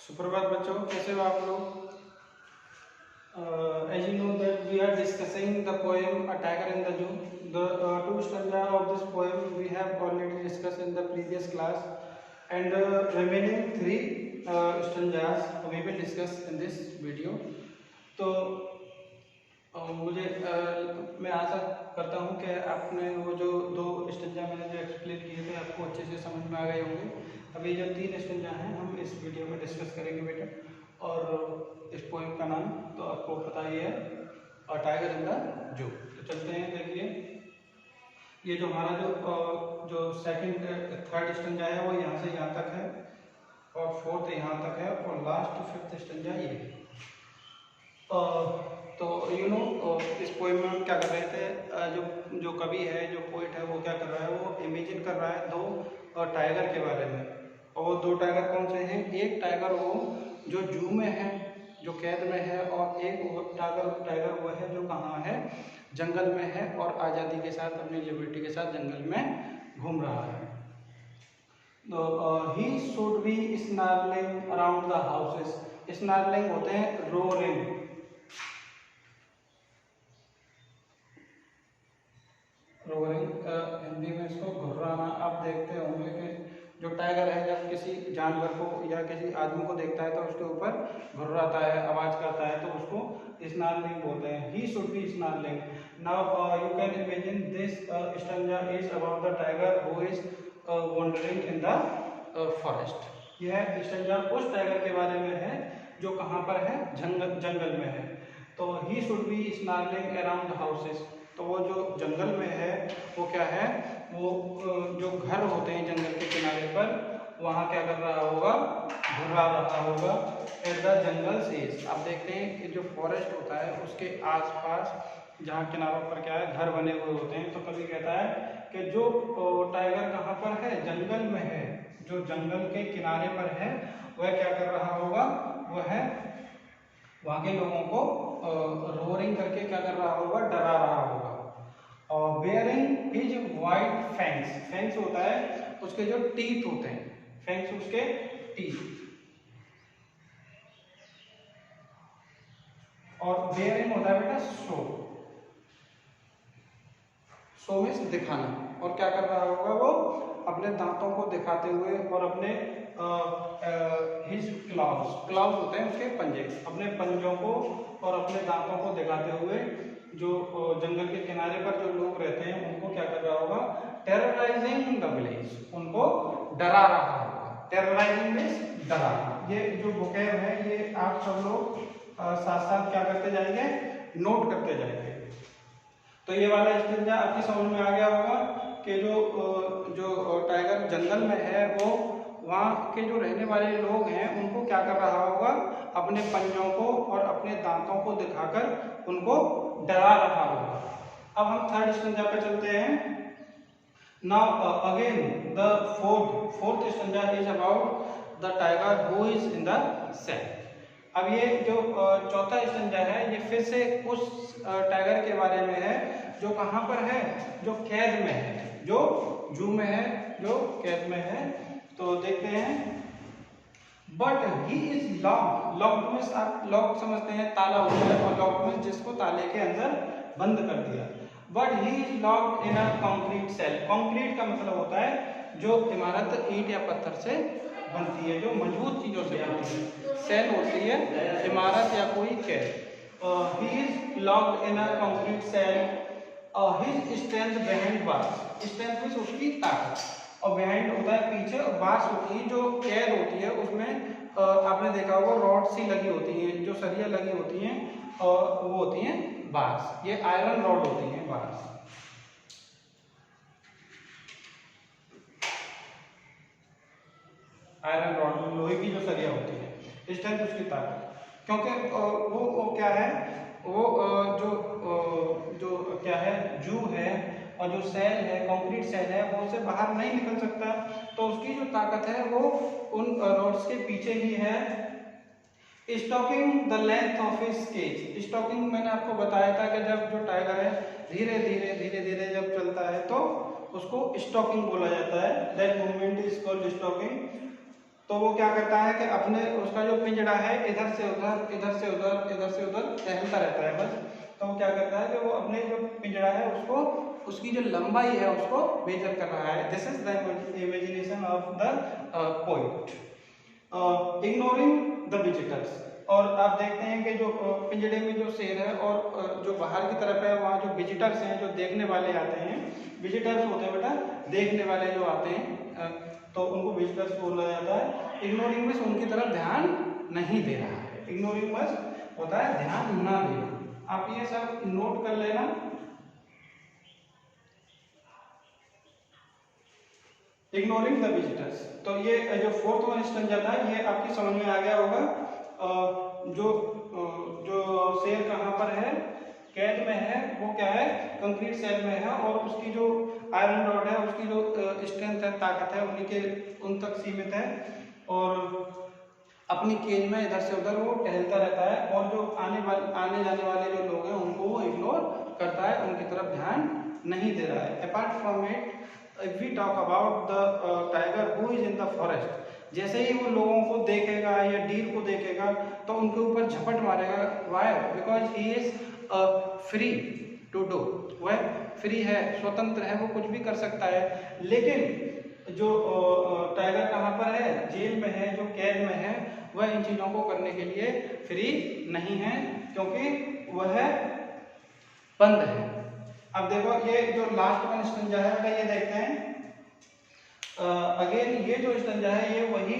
सुप्रभात बच्चों, कैसे हो आप लोग? As you know that we are discussing the poem A Tiger in the Zoo. The two stanza of this poem we have already discussed in the previous class, and the remaining three stanzas we will discuss in this video. तो मैं आशा करता हूँ कि आपने वो जो दो stanza मैंने जो एक्सप्लेन किए थे आपको अच्छे से समझ में आ गए होंगे। अभी जो तीन स्टेंजा हैं हम इस वीडियो में डिस्कस करेंगे बेटा, और इस पोएम का नाम तो आपको पता ही है, a tiger in the zoo. तो चलते हैं, देखिए ये जो हमारा जो सेकंड थर्ड स्टेंजा है वो यहाँ से यहाँ तक है, और फोर्थ यहाँ तक है, और लास्ट फिफ्थ स्टेंजा ये है। तो इस पोएम में हम क्या कर रहे थे, जो कवि है, जो पोइट है, वो क्या कर रहा है, वो इमेजिन कर रहा है दो टाइगर के बारे में। और वो दो टाइगर कौन से हैं? एक टाइगर वो जो जू में है, जो कैद में है, और एक वो टाइगर वो है जो कहाँ है, जंगल में है, और आज़ादी के साथ, अपनी लिबर्टी के साथ जंगल में घूम रहा है। तो ही should be snarling around the houses. Snarling होते हैं रोरिंग। रोरिंग हिंदी में इसको घुर्राना। आप देखते होंगे कि जो टाइगर है जब किसी जानवर को या किसी आदमी को देखता है तो उसके ऊपर घुर्राता है, आवाज करता है, तो उसको स्नार्लिंग बोलते हैं। He should be snarling. Now you can imagine this stanza is about the tiger who is wandering in the forest. यह स्टैंजा उस टाइगर के बारे में है जो कहाँ पर है, जंगल में है। तो ही should be snarling around the houses. तो वो जो जंगल में है वो क्या है, वो जो घर होते हैं जंगल के किनारे पर, वहाँ क्या कर रहा होगा, घुर्रा रहा होगा। At the jungle says. आप देखते हैं कि जो फॉरेस्ट होता है उसके आसपास जहाँ किनारों पर क्या है, घर बने हुए होते हैं। तो कभी कहता है कि जो टाइगर कहाँ पर है, जंगल में है, जो जंगल के किनारे पर है, वह क्या कर रहा होगा, वह है वहाँ के लोगों को रोरिंग करके क्या कर रहा होगा, डरा रहा होगा। और bearing his white fangs. Fangs होता है उसके जो टीथ होते हैं, फैंग्स उसके टीथ। और बेयरिंग होता है बेटा शो। शो मीन्स दिखाना। और क्या कर रहा होगा, वो अपने दांतों को दिखाते हुए, और अपने हिज क्लॉव्स, क्लॉव्स होते हैं उसके पंजे, अपने पंजों को और अपने दांतों को दिखाते हुए जो जंगल के किनारे पर जो लोग रहते हैं उनको क्या कर रहा होगा, टेरराइजिंग द विलेज, उनको डरा रहा होगा। टेरराइजिंग मीन्स डराना। ये जो वोकैब है ये आप सब लोग साथ साथ क्या करते जाएंगे, नोट करते जाएंगे। तो ये वाला स्टेंजा आपकी समझ में आ गया होगा कि जो टाइगर जंगल में है, वो वहाँ के जो रहने वाले लोग हैं उनको क्या कर रहा होगा, अपने पंजों को और अपने दांतों को दिखाकर उनको डरा रहा होगा। अब हम थर्ड स्टेंजा पे चलते हैं। Now again the fourth stanza is about the tiger who is in the cell. अब ये जो चौथा स्टेंजा है ये फिर से उस टाइगर के बारे में है जो कहाँ पर है, जो कैद में है, जो जू में है, जो कैद में है। तो देखते हैं, but he is locked. Locked में आप लॉक समझते हैं, ताला होता है, और लॉक्ड में जिसको ताले के अंदर बंद कर दिया। But he is locked in a concrete cell. Concrete का मतलब होता है जो इमारत ईंट या पत्थर से बनती है, जो मजबूत चीजों से बनती है। सेल होती है इमारत या कोई कैद। He is locked in a concrete cell. His strength behind bars. Strength means उसकी ताकत, और बिहाइंड होता है पीछे, और बार्स होती है जो कैद होती है, उसमें आपने देखा होगा रॉड सी लगी होती हैं, जो सरिया लगी होती हैं, और वो होती हैं बार्स। ये आयरन रॉड होती हैं बार्स। आयरन रॉड लोहे की जो सरिया होती है। स्ट्रेंथ उसकी ताकत, क्योंकि वो क्या है, वो जो क्या है, जू है, और जो सेल है, कंक्रीट सेल है, वो उससे बाहर नहीं निकल सकता। तो उसकी जो ताकत है वो उन रॉड्स के पीछे ही है। Stalking the length of his cage. Stalking मैंने आपको बताया था कि जब जो टाइगर है धीरे धीरे जब चलता है तो उसको स्टॉकिंग बोला जाता है। That movement is called stalking. तो वो क्या करता है कि अपने उसका जो पिंजड़ा है इधर से उधर, इधर से उधर, इधर से उधर टहलता रहता है बस। तो वो क्या करता है कि वो अपने जो पिंजड़ा है उसको, उसकी जो लंबाई है उसको मेजर कर रहा है। This is the imagination of the poet. Ignoring the visitors. और आप देखते हैं कि जो पिंजड़े में जो शेर है और जो बाहर की तरफ है वहाँ जो विजिटर्स हैं, जो देखने वाले आते हैं, विजिटर्स होते हैं बेटा देखने वाले जो आते हैं, तो उनको विजिटर्स बोला जाता है। इग्नोरिंग मींस उनकी तरफ ध्यान नहीं दे रहा है। इग्नोरिंग मींस होता है ध्यान ना देना। आप ये सब नोट कर लेना। Ignoring the visitors. तो ये जो फोर्थ वन स्टेंजा था ये आपकी समझ में आ गया होगा। जो शेर कहाँ पर है, कैद में है, वो क्या है कंक्रीट सेल में है, और उसकी जो आयरन रॉड है उसकी जो स्ट्रेंथ है, ताकत है, उन्हीं के उन तक सीमित है, और अपनी केज में इधर से उधर वो टहलता रहता है, और जो आने जाने वाले जो लोग हैं उनको वो इग्नोर करता है, उनकी तरफ ध्यान नहीं दे रहा है। Apart from it if we talk about the tiger who is in the forest, जैसे ही वो लोगों को देखेगा या डीर को देखेगा तो उनके ऊपर झपट मारेगा। why? because he is free to do, वह फ्री है, स्वतंत्र है, वो कुछ भी कर सकता है। लेकिन जो टाइगर कहाँ पर है, जेल में है, जो कैद में है, वह इन चीजों को करने के लिए फ्री नहीं है, क्योंकि वह बंद है। अब देखो ये जो लास्ट वन स्टंजा है ये देखते हैं। अगेन ये जो स्टंजा है ये वही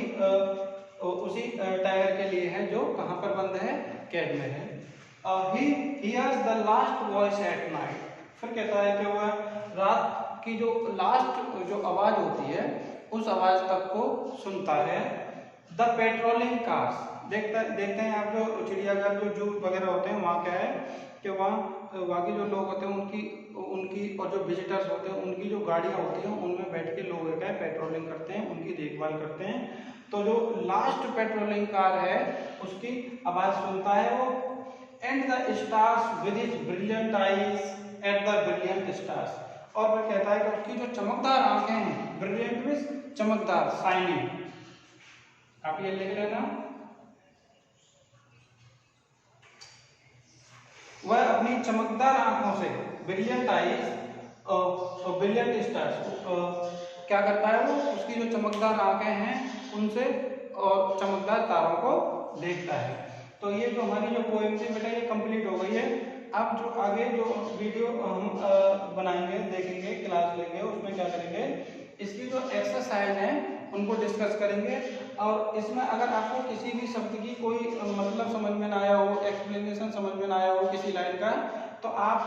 उसी टाइगर के लिए है जो कहाँ पर बंद है, कैद में है। He hears the last voice at night. फिर कहता है कि वह रात की जो लास्ट जो आवाज होती है उस आवाज तक को सुनता है। The patrolling cars. देखते हैं आप जो चिड़ियाघर जो जू वगैरह होते हैं वहाँ क्या है कि वहाँ के जो लोग होते हैं उनकी और जो विजिटर्स होते हैं उनकी जो गाड़ियाँ होती हैं उनमें बैठ के लोग क्या है पेट्रोलिंग करते हैं, उनकी देखभाल करते हैं। तो जो लास्ट पेट्रोलिंग कार है उसकी आवाज सुनता है वो। And the stars with his brilliant eyes at the brilliant stars. और वह कहता है कि उसकी जो चमकदार आंखें हैं, ब्रिलियंट मींस चमकदार, शाइनिंग, आप ये लिख लेना। वह अपनी चमकदार आंखों से, ब्रिलियंट आईज और ब्रिलियंट स्टार्स, क्या करता है वो उसकी जो चमकदार आंखें हैं उनसे और चमकदार तारों को देखता है। तो ये जो हमारी जो पोएम थी बेटा ये कंप्लीट हो गई है। अब जो आगे जो वीडियो हम बनाएंगे, देखेंगे, क्लास लेंगे, उसमें क्या करेंगे, इसकी जो एक्सरसाइज है उनको डिस्कस करेंगे। और इसमें अगर आपको किसी भी शब्द की कोई मतलब समझ में ना आया हो, एक्सप्लेनेशन समझ में ना आया हो किसी लाइन का, तो आप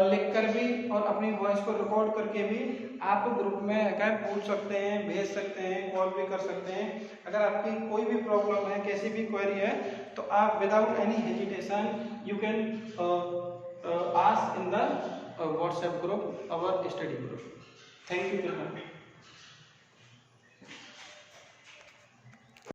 लिख कर भी और अपनी वॉइस को रिकॉर्ड करके भी आप ग्रुप में क्या पूछ सकते हैं, भेज सकते हैं, कॉल भी कर सकते हैं। अगर आपकी कोई भी प्रॉब्लम है, कैसी भी क्वेरी है, तो आप without any hesitation you can ask in the WhatsApp group, our study group. Thank you.